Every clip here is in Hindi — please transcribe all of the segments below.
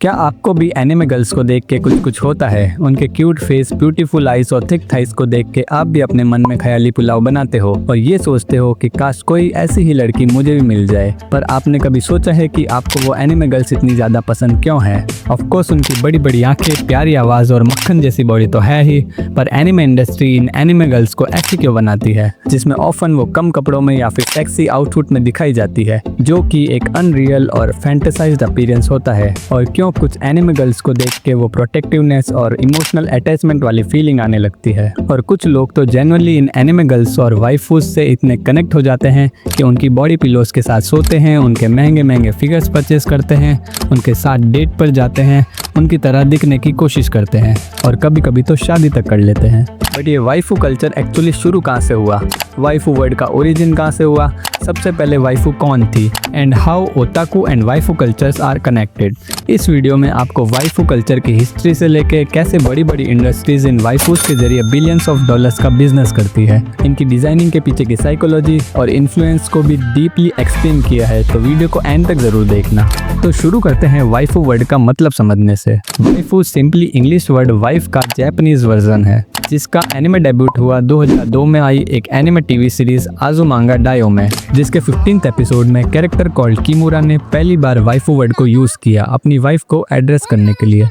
क्या आपको भी एनिमे गर्ल्स को देख के कुछ कुछ होता है? उनके क्यूट फेस, ब्यूटीफुल आईज और थिक थाइस को देख के आप भी अपने मन में ख्याली पुलाव बनाते हो और ये सोचते हो कि काश कोई ऐसी ही लड़की मुझे भी मिल जाए। पर आपने कभी सोचा है कि आपको वो एनिमे गर्ल्स इतनी ज्यादा पसंद क्यों है? ऑफ कोर्स उनकी बड़ी बड़ी आंखें, प्यारी आवाज और मक्खन जैसी बॉडी तो है ही, पर anime industry in anime girls को ऐसी क्यों बनाती है जिसमें ऑफन वो कम कपड़ों में या फिर सेक्सी आउटफिट में दिखाई जाती है, जो कि एक अनरियल और फैंटेसाइज्ड अपीयरेंस होता है? और क्यों कुछ एनिमे गर्ल्स को देख के वो प्रोटेक्टिवनेस और इमोशनल अटैचमेंट वाली फीलिंग आने लगती है, और कुछ लोग तो जेन्युइनली इन एनिमे गर्ल्स और वाइफूज से इतने कनेक्ट हो जाते हैं कि उनकी बॉडी पिलोस के साथ सोते हैं, उनके महंगे महंगे फिगर्स परचेज करते हैं, उनके साथ डेट पर जाते हैं, उनकी तरह दिखने की कोशिश करते हैं और कभी कभी तो शादी तक कर लेते हैं। बट ये वाइफू कल्चर एक्चुअली शुरू कहाँ से हुआ? वाइफू वर्ड का ओरिजिन कहाँ से हुआ? सबसे पहले वाइफू कौन थी? And how otaku and waifu cultures are connected. इस वीडियो में आपको वाइफू कल्चर की हिस्ट्री से लेके कैसे बड़ी बड़ी इंडस्ट्रीज इन वाइफूज के जरिए बिलियंस ऑफ डॉलर्स का बिजनेस करती है, इनकी डिजाइनिंग के पीछे की साइकोलॉजी और इन्फ्लुएंस को भी डीपली एक्सप्लेन किया है, तो वीडियो को एंड तक जरूर देखना। तो शुरू करते हैं वाइफू वर्ड का मतलब समझने से। Waifu simply English word wife का जापानीज वर्जन है, जिसका एनिमे डेब्यूट हुआ 2002 में आई एक एनिमे टीवी सीरीज आजुमांगा डायो में, जिसके 15th एपिसोड में कैरेक्टर कॉल्ड किमुरा ने पहली बार वाइफू वर्ड को यूज किया अपनी वाइफ को एड्रेस करने के लिए।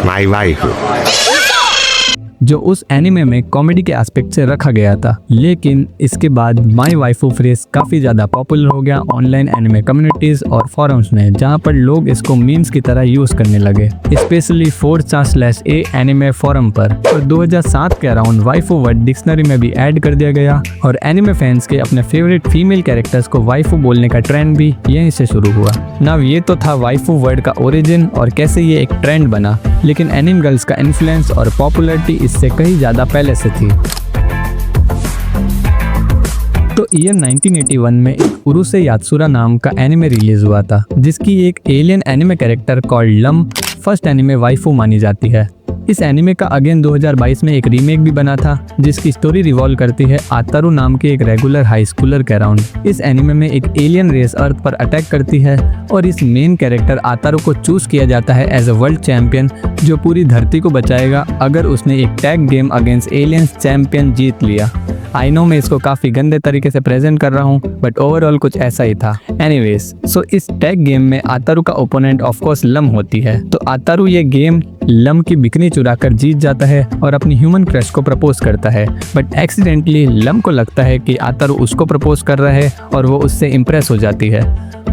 माय वाइफ, जो उस एनिमे में कॉमेडी के एस्पेक्ट से रखा गया था, लेकिन इसके बाद माई वाइफू फ्रेज काफ़ी ज़्यादा पॉपुलर हो गया ऑनलाइन एनिमे कम्युनिटीज़ और फॉरम्स में, जहां पर लोग इसको मीम्स की तरह यूज़ करने लगे, स्पेशली 4chan/a एनिमे फॉरम पर। और 2007 के अराउंड वाइफू वर्ड डिक्शनरी में भी ऐड कर दिया गया और एनिमे फैंस के अपने फेवरेट फीमेल कैरेक्टर्स को वाइफू बोलने का ट्रेंड भी यहीं से शुरू हुआ। नाउ ये तो था वाइफू वर्ड का ओरिजिन और कैसे ये एक ट्रेंड बना, लेकिन एनिमे गर्ल्स का इन्फ्लुएंस और पॉपुलैरिटी इससे कहीं ज्यादा पहले से थी। तो ईयर 1981 में एक उरुसे यात्सुरा नाम का एनिमे रिलीज हुआ था, जिसकी एक alien anime character called lump first anime waifu मानी जाती है। इस एनिमे का अगेन 2022 में एक रीमेक भी बना था, जिसकी स्टोरी रिवॉल्व करती है आतारू नाम के एक रेगुलर हाई स्कूलर के अराउंड। इस एनिमे में एक एलियन रेस अर्थ पर अटैक करती है और इस मेन कैरेक्टर आतारू को चूज किया जाता है एज अ वर्ल्ड चैंपियन, जो पूरी धरती को बचाएगा अगर उसने एक tag game against aliens champion जीत लिया। आई नो मैं इसको काफी गंदे तरीके से प्रेजेंट कर रहा हूँ, बट ओवरऑल कुछ ऐसा ही था। एनीवेज, सो इस टैग गेम में आतारू का ओपोनेंट ऑफ कोर्स लम होती है। तो आतारू ये गेम लम की बिकनी चुराकर जीत जाता है और अपनी ह्यूमन क्रश को प्रपोज करता है, बट एक्सीडेंटली लम को लगता है कि आतारू उसको प्रपोज कर रहा है और वो उससे इम्प्रेस हो जाती है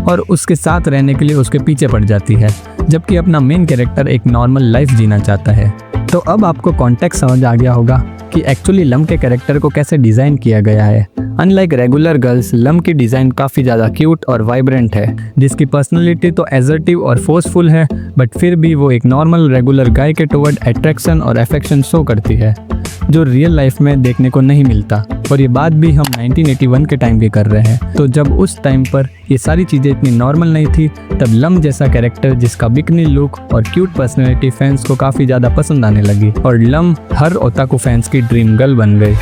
और उसके साथ रहने के लिए उसके पीछे पड़ जाती है, जबकि अपना मेन कैरेक्टर एक नॉर्मल लाइफ जीना चाहता है। तो अब आपको कॉन्टेक्स्ट समझ आ गया होगा कि एक्चुअली लम के कैरेक्टर को कैसे डिजाइन किया गया है। अनलाइक रेगुलर गर्ल्स, लम की डिजाइन काफी ज्यादा क्यूट और वाइब्रेंट है, जिसकी पर्सनालिटी तो एजर्टिव और फोर्सफुल है, बट फिर भी वो एक नॉर्मल रेगुलर गाय के टुवर्ड अट्रैक्शन और अफेक्शन शो करती है, जो रियल लाइफ में देखने को नहीं मिलता। और ये बात भी हम 1981 के टाइम की कर रहे हैं, तो जब उस टाइम पर ये सारी चीज़ें इतनी नॉर्मल नहीं थी, तब लम जैसा कैरेक्टर जिसका बिकनी लुक और क्यूट पर्सनैलिटी फैंस को काफ़ी ज़्यादा पसंद आने लगी और लम हर ओताकू फैंस की ड्रीम गर्ल बन गई।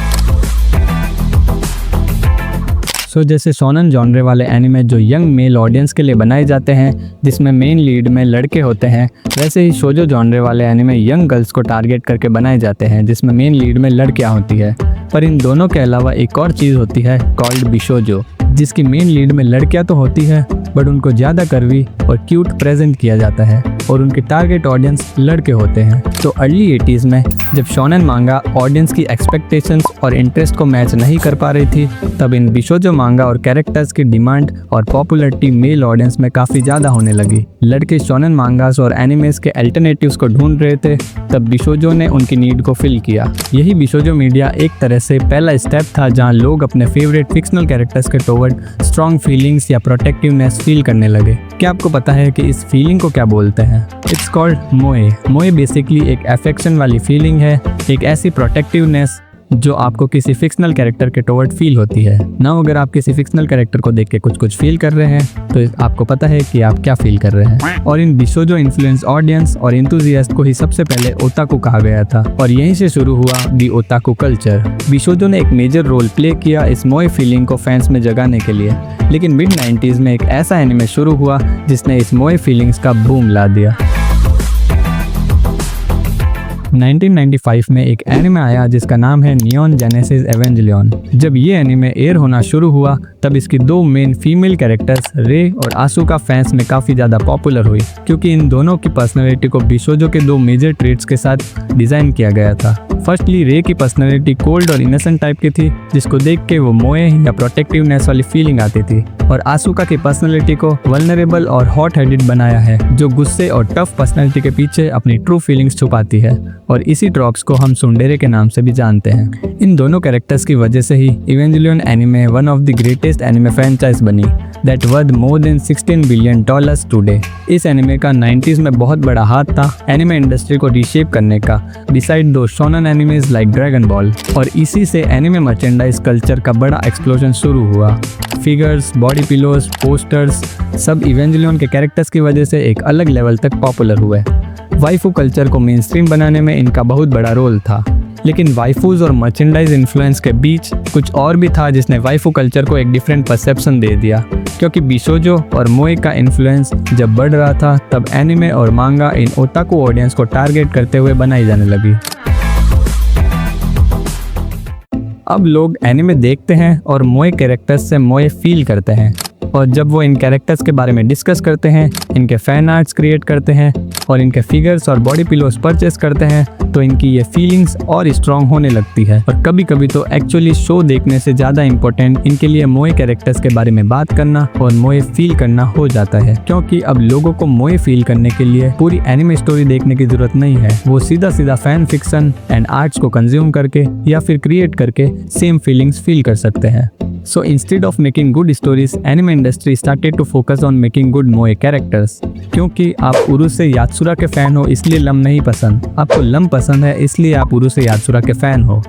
सो जैसे शोनन जॉनरे वाले एनिमे जो यंग मेल ऑडियंस के लिए बनाए जाते हैं, जिसमें मेन लीड में लड़के होते हैं, वैसे ही शोजो जॉनरे वाले एनिमे यंग गर्ल्स को टारगेट करके बनाए जाते हैं, जिसमें मेन लीड में लड़कियां होती है। पर इन दोनों के अलावा एक और चीज़ होती है कॉल्ड बिशोजो, जिसकी मेन लीड में लड़कियां तो होती है, बट उनको ज़्यादा कर्वी और क्यूट प्रेजेंट किया जाता है और उनके टारगेट ऑडियंस लड़के होते हैं। तो अर्ली 80s में जब शोनन मांगा ऑडियंस की एक्सपेक्टेशंस और इंटरेस्ट को मैच नहीं कर पा रही थी, तब इन बिशोजो मांगा और कैरेक्टर्स की डिमांड और पॉपुलैरिटी मेल ऑडियंस में काफ़ी ज़्यादा होने लगी। लड़के शोनन मांगास और एनिमेस के अल्टरनेटिव्स को ढूंढ रहे थे, तब बिशोजो ने उनकी नीड को फिल किया। यही बिशोजो मीडिया एक तरह से पहला स्टेप था जहाँ लोग अपने फेवरेट फिक्शनल कैरेक्टर्स के टुवर्ड स्ट्रॉन्ग फीलिंग्स या प्रोटेक्टिवनेस फील करने लगे। क्या आपको पता है कि इस फीलिंग को क्या बोलते हैं? इट्स कॉल्ड मोए। मोए बेसिकली एक अफेक्शन वाली फीलिंग है, एक ऐसी प्रोटेक्टिवनेस जो आपको किसी फिक्शनल कैरेक्टर के टोवर्ड फील होती है। ना अगर आप किसी फिक्शनल कैरेक्टर को देख के कुछ फील कर रहे हैं तो आपको पता है कि आप क्या फील कर रहे हैं। और इन बिशोजो इन्फ्लुएंस ऑडियंस और इंथुजियास्ट को ही सबसे पहले ओताकू कहा गया था और यहीं से शुरू हुआ दी ओताकू कल्चर। बिशोजो ने एक मेजर रोल प्ले किया इस मोए फीलिंग को फैंस में जगाने के लिए, लेकिन मिड 90s में एक ऐसा एनिमे शुरू हुआ जिसने इस मोए फीलिंग्स का बूम ला दिया। 1995 में एक एनिमे आया जिसका नाम है नियॉन जेनेसिस एवेंजेलियन। जब ये एनिमे एयर होना शुरू हुआ तब इसकी दो मेन फीमेल कैरेक्टर्स रे और आसुका फैंस में काफ़ी ज़्यादा पॉपुलर हुई, क्योंकि इन दोनों की पर्सनैलिटी को बिशोजो के दो मेजर ट्रेट्स के साथ डिज़ाइन किया गया था। फर्स्टली रे की पर्सनैलिटी कोल्ड और इनोसेंट टाइप की थी, जिसको देख के वो मोए या प्रोटेक्टिवनेस वाली फीलिंग आती थी, और आसुका की पर्सनैलिटी को वल्नरेबल और हॉट हेडेड बनाया है, जो गुस्से और टफ पर्सनैलिटी के पीछे अपनी ट्रू फीलिंग्स छुपाती है, और इसी ट्रॉप्स को हम सुंडेरे के नाम से भी जानते हैं। इन दोनों कैरेक्टर्स की वजह से ही Evangelion anime one of the greatest anime franchise बनी that worth more than $16 billion today. इस एनिमे का 90s में बहुत बड़ा हाथ था एनिमे इंडस्ट्री को रीशेप करने का, बिसाइड दो shonen animes like dragon ball, और इसी से एनिमे मर्चेंडाइज कल्चर का बड़ा एक्सप्लोजन शुरू हुआ। फिगर्स, बॉडी पिलोज, पोस्टर्स सब इवेंजेलियन के कैरेक्टर्स की वजह से एक अलग लेवल तक पॉपुलर हुए। वाइफू कल्चर को मेन स्ट्रीम बनाने में इनका बहुत बड़ा रोल था, लेकिन वाइफूज और मर्चेंडाइज इन्फ्लुएंस के बीच कुछ और भी था जिसने वाइफू कल्चर को एक डिफरेंट परसेप्शन दे दिया, क्योंकि बिशोजो और मोए का इन्फ्लुएंस जब बढ़ रहा था तब एनिमे और मांगा इन ओताकू ऑडियंस को टारगेट करते हुए बनाई जाने लगी। अब लोग एनिमे देखते हैं और मोए कैरेक्टर्स से मोए फील करते हैं, और जब वो इन कैरेक्टर्स के बारे में डिस्कस करते हैं, इनके फैन आर्ट्स क्रिएट करते हैं और इनके फिगर्स और बॉडी पिलोस परचेस करते हैं, तो इनकी ये फीलिंग्स और स्ट्रॉन्ग होने लगती है। और कभी कभी तो एक्चुअली शो देखने से ज़्यादा इम्पोर्टेंट इनके लिए मोए कैरेक्टर्स के बारे में बात करना और मोए फील करना हो जाता है, क्योंकि अब लोगों को मोए फील करने के लिए पूरी एनिमे स्टोरी देखने की जरूरत नहीं है। वो सीधा सीधा फैन फिक्शन एंड आर्ट्स को कंज्यूम करके या फिर क्रिएट करके सेम फीलिंग्स फील कर सकते हैं। So instead of making good stories, anime industry started to focus on making good moe characters। क्योंकि आप उरुसे यात्सुरा के फैन हो इसलिए लम नहीं पसंद, आपको लम पसंद है इसलिए आप उरुसे यात्सुरा के फैन हो।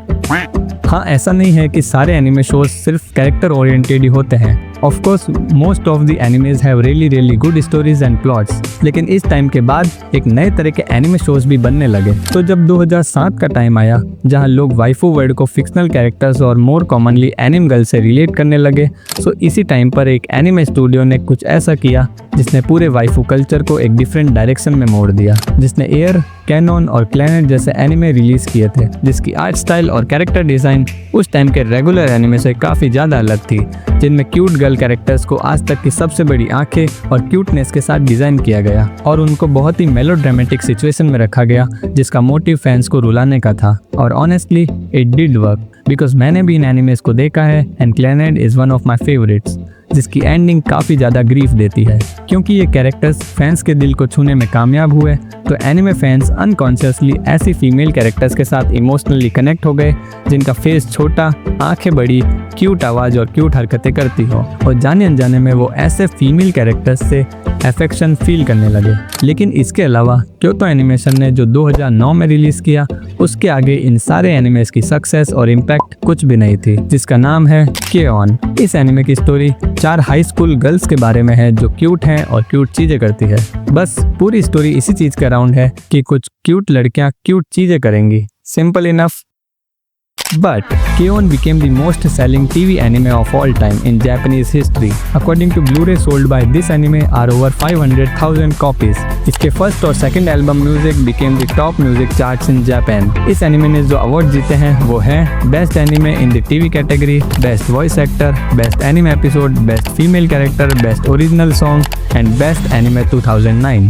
हाँ, ऐसा नहीं है कि सारे एनिमे शोज सिर्फ कैरेक्टर ओरिएंटेड ही होते हैं। Of course most of the animes have really good stories and plots, लेकिन इस टाइम के बाद एक नए तरह के एनिमे शोज भी बनने लगे। तो जब 2007 का टाइम आया जहां लोग वाइफू वर्ड को फिक्शनल कैरेक्टर्स और मोर कॉमनली एनिम गर्ल से रिलेट करने लगे, सो इसी टाइम पर एक एनिमे स्टूडियो ने कुछ ऐसा किया जिसने पूरे वाइफू कल्चर को एक डिफरेंट डायरेक्शन में मोड़ दिया, जिसने एयर, कैनन और प्लैनेट जैसे एनिमे रिलीज किए थे, जिसकी आर्ट स्टाइल और कैरेक्टर डिजाइन उस टाइम के रेगुलर एनिमे से काफी ज्यादा अलग थी, जिनमें क्यूट गर्ल कैरेक्टर्स को आज तक की सबसे बड़ी आंखें और क्यूटनेस के साथ डिजाइन किया गया और उनको बहुत ही मेलोड्रामेटिक सिचुएशन में रखा गया जिसका मोटिव फैंस को रुलाने का था। और honestly it did work, because मैंने भी इन एनिमेस को देखा है and planet is one of my favourites, जिसकी एंडिंग काफ़ी ज़्यादा ग्रीफ देती है। क्योंकि ये कैरेक्टर्स फैंस के दिल को छूने में कामयाब हुए, तो एनिमे फैंस अनकॉन्शियसली ऐसी फीमेल कैरेक्टर्स के साथ इमोशनली कनेक्ट हो गए जिनका फेस छोटा, आंखें बड़ी, क्यूट आवाज़ और क्यूट हरकतें करती हो, और जाने अनजाने में वो ऐसे फीमेल कैरेक्टर्स से अफेक्शन फील करने लगे। लेकिन इसके अलावा क्योतो एनिमेशन ने जो 2009 में रिलीज़ किया, उसके आगे इन सारे एनिमेस की सक्सेस और इम्पैक्ट कुछ भी नहीं थी, जिसका नाम है के-ऑन। इस एनिमे की स्टोरी 4 हाई स्कूल गर्ल्स के बारे में है जो क्यूट हैं और क्यूट चीजें करती है। बस पूरी स्टोरी इसी चीज के अराउंड है कि कुछ क्यूट लड़कियां क्यूट चीजें करेंगी। Simple enough. But K-On! Became the most selling TV anime of all time in Japanese history. According to Blu-ray sold by this anime are over 500,000 copies. इसके फर्स्ट और second album music became the top music charts in Japan. इस एनिमे ने जो अवार्ड जीते हैं वो हैं best anime in the TV category, best voice actor, best anime episode, best female character, best original song and best anime 2009.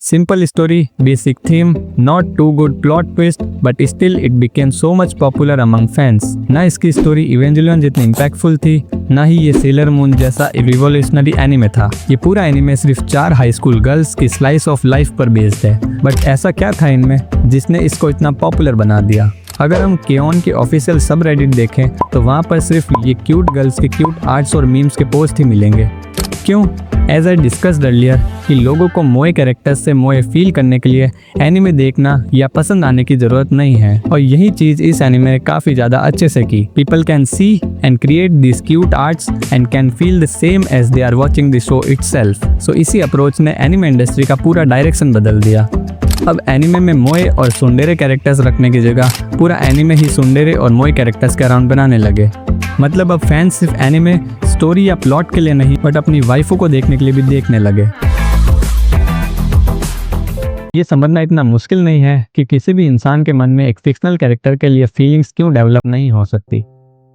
Simple story, basic theme, not too good plot twist, but still it became so much popular among fans. ना इसकी स्टोरी इवेंजेलियन जितनी इम्पैक्टफुल थी, ना ही ये सेलर मून जैसा रिवोल्यूशनरी एनिमे था। ये पूरा एनिमे सिर्फ 4 हाई स्कूल गर्ल्स की स्लाइस ऑफ लाइफ पर बेस्ड है, बट ऐसा क्या था इनमें जिसने इसको इतना पॉपुलर बना दिया? अगर हम के-ऑन के ऑफिशियल सब रेडिट देखें तो वहाँ पर सिर्फ ये क्यूट गर्ल्स के क्यूट आर्ट्स और मीम्स के पोस्ट ही मिलेंगे। क्यों? एज आई डिस्कस्ड अर्लियर कि लोगों को मोए कैरेक्टर्स से मोए फील करने के लिए एनिमे देखना या पसंद आने की जरूरत नहीं है, और यही चीज इस एनिमे ने काफी ज्यादा अच्छे से की। People can see and create this cute arts and can feel the same as they are watching the show itself. So इसी अप्रोच ने एनिमे इंडस्ट्री का पूरा डायरेक्शन बदल दिया। अब एनिमे में मोए और सुंडेरे कैरेक्टर्स रखने की जगह पूरा एनिमे ही सुंडेरे और मोए कैरेक्टर्स के अराउंड बनाने लगे। मतलब अब फैंस सिर्फ एनिमे स्टोरी या प्लॉट के लिए नहीं बट अपनी वाइफों को देखने के लिए भी देखने लगे। ये समझना इतना मुश्किल नहीं है कि किसी भी इंसान के मन में एक फिक्शनल कैरेक्टर के लिए फीलिंग्स क्यों डेवलप नहीं हो सकती।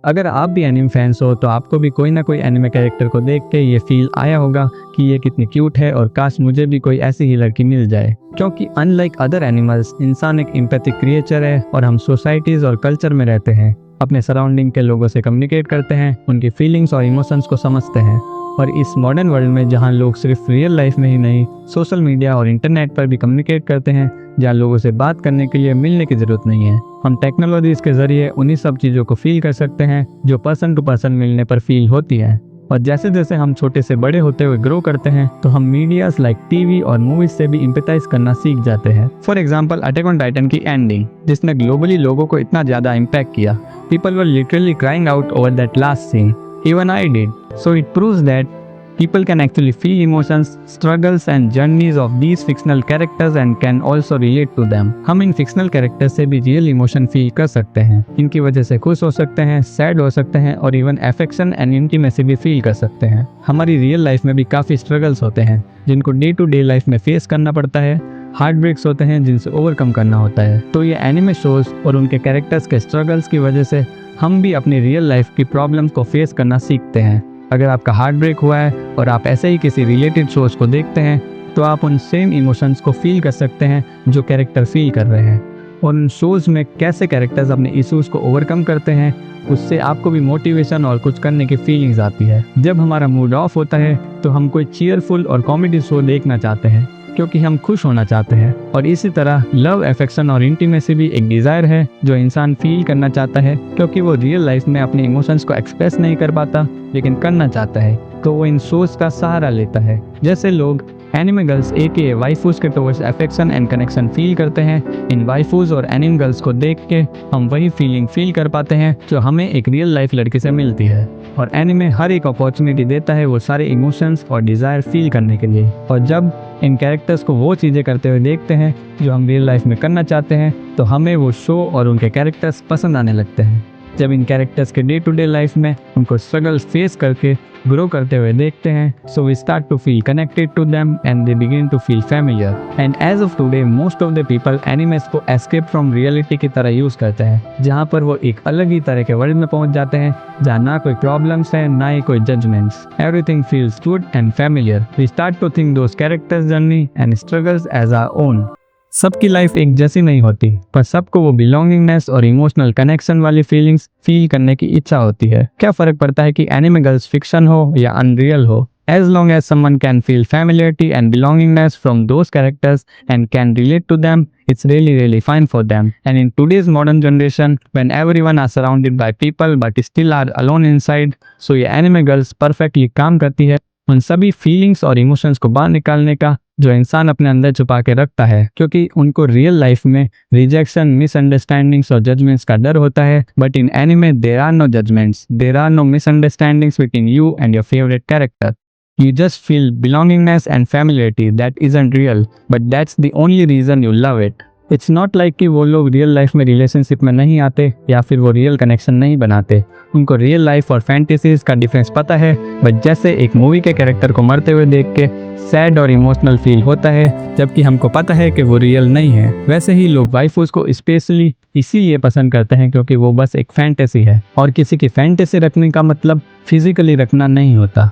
अगर आप भी एनिमे फैंस हो तो आपको भी कोई ना कोई एनिमे कैरेक्टर को देख के ये फील आया होगा कि ये कितनी क्यूट है और काश मुझे भी कोई ऐसी ही लड़की मिल जाए। क्योंकि अनलाइक अदर एनिमल्स, इंसान एक एम्पैथिक क्रिएचर है और हम सोसाइटीज और कल्चर में रहते हैं, अपने सराउंडिंग के लोगों से कम्युनिकेट करते हैं, उनकी फीलिंग्स और इमोशंस को समझते हैं। और इस मॉडर्न वर्ल्ड में जहाँ लोग सिर्फ रियल लाइफ में ही नहीं सोशल मीडिया और इंटरनेट पर भी कम्युनिकेट करते हैं, जहाँ लोगों से बात करने के लिए मिलने की जरूरत नहीं है, हम टेक्नोलॉजीज के जरिए उन्हीं सब चीज़ों को फील कर सकते हैं जो पर्सन टू पर्सन मिलने पर फील होती है। और जैसे जैसे हम छोटे से बड़े होते हुए ग्रो करते हैं तो हम मीडियाज लाइक टीवी और मूवीज से भी इम्पैथाइज करना सीख जाते हैं। For example Attack on Titan की एंडिंग, जिसने ग्लोबली लोगों को इतना ज्यादा इम्पैक्ट किया। People were literally crying out over that last scene, even I did. So it proves that people can actually feel emotions, struggles and journeys of these fictional characters and can also relate to them। हम इन fictional characters से भी real emotion feel कर सकते हैं, इनकी वजह से खुश हो सकते हैं, sad हो सकते हैं और even affection and intimacy भी feel कर सकते हैं। हमारी real life में भी काफ़ी struggles होते हैं जिनको day to day life में face करना पड़ता है, हार्ट ब्रेक्स होते हैं जिनसे ओवरकम करना होता है। तो ये एनिमे शोज और उनके कैरेक्टर्स के स्ट्रगल्स की वजह से हम भी अपनी रियल लाइफ की प्रॉब्लम्स को फेस करना सीखते हैं। अगर आपका हार्ट ब्रेक हुआ है और आप ऐसे ही किसी रिलेटेड शोज को देखते हैं तो आप उन सेम इमोशंस को फील कर सकते हैं जो कैरेक्टर फील कर रहे हैं। और उन शोज में कैसे कैरेक्टर्स अपने इश्यूज को ओवरकम करते हैं, उससे आपको भी मोटिवेशन और कुछ करने की फीलिंग्स आती है। जब हमारा मूड ऑफ होता है तो हम कोई चीयरफुल और कॉमेडी शो देखना चाहते हैं क्योंकि हम खुश होना चाहते हैं। और इसी तरह लव, अफेक्शन और इंटीमेसी भी एक डिजायर है जो इंसान फील करना चाहता है क्योंकि वो रियल लाइफ में अपने इमोशंस को एक्सप्रेस नहीं कर पाता लेकिन करना चाहता है, तो वो इन शोज का सहारा लेता है। जैसे लोग एनिमे गर्ल्स AKA वाइफूज के towards affection and connection feel करते हैं, इन वाइफूज और एनिमे गर्ल्स को देख के हम वही फीलिंग फील कर पाते हैं जो हमें एक रियल लाइफ लड़की से मिलती है। और एनिमे हर एक अपॉर्चुनिटी देता है वो सारे इमोशंस और डिजायर फील करने के लिए। और जब इन कैरेक्टर्स को वो चीज़ें करते हुए देखते हैं जो हम रियल लाइफ में करना चाहते हैं तो हमें वो शो और उनके कैरेक्टर्स पसंद आने लगते हैं। जब इन कैरेक्टर्स के डे टू डे लाइफ में उनको स्ट्रगल्स फेस करके ग्रो करते हुए देखते हैं, so we start to feel connected to them and they begin to feel familiar. And as of today most of the people animes को एस्केप फ्रॉम रियलिटी की तरह यूज करते हैं, जहाँ पर वो एक अलग ही तरह के वर्ल्ड में पहुंच जाते हैं जहाँ ना कोई प्रॉब्लम्स है ना ही कोई judgments. Everything feels good and familiar. We start to think those characters journey and struggles as our own. सबकी लाइफ एक जैसी नहीं होती, पर सबको वो बिलोंगिंगनेस और इमोशनल कनेक्शन वाली फीलिंग्स फील करने की इच्छा होती है। क्या फर्क पड़ता है कि एनिमे गर्ल्स फिक्शन हो या अनरियल हो? As long as someone can feel familiarity and belongingness from those characters and can relate to them, it's really fine for them. And in today's modern generation, when everyone are surrounded by people but still are alone inside, so ये anime girls perfectly काम करती है उन सभी फीलिंग्स और इमोशंस को बाहर निकालने का जो इंसान अपने अंदर छुपा के रखता है, क्योंकि उनको रियल लाइफ में रिजेक्शन, मिसअंडरस्टैंडिंग्स और जजमेंट्स का डर होता है। But in anime there are no judgments, there are no misunderstandings between you and your favourite character. You just feel belongingness and familiarity that isn't real, but that's the only reason you love it. It's not like कि वो लोग रियल लाइफ में रिलेशनशिप में नहीं आते या फिर वो रियल कनेक्शन नहीं बनाते। उनको रियल लाइफ और फैंटेसीज का डिफरेंस पता है, बट जैसे एक मूवी के कैरेक्टर को मरते हुए देख के सैड और इमोशनल फील होता है जबकि हमको पता है कि वो रियल नहीं है, वैसे ही लोग वाइफूज को स्पेशली इसीलिए पसंद करते हैं क्योंकि वो बस एक फैंटेसी है। और किसी की फैंटेसी रखने का मतलब फिजिकली रखना नहीं होता।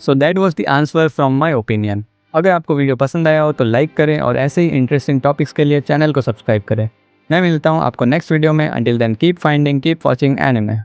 So that was the answer from my opinion. अगर आपको वीडियो पसंद आया हो तो लाइक करें और ऐसे ही इंटरेस्टिंग टॉपिक्स के लिए चैनल को सब्सक्राइब करें। मैं मिलता हूँ आपको नेक्स्ट वीडियो में। Until then keep finding, keep watching anime.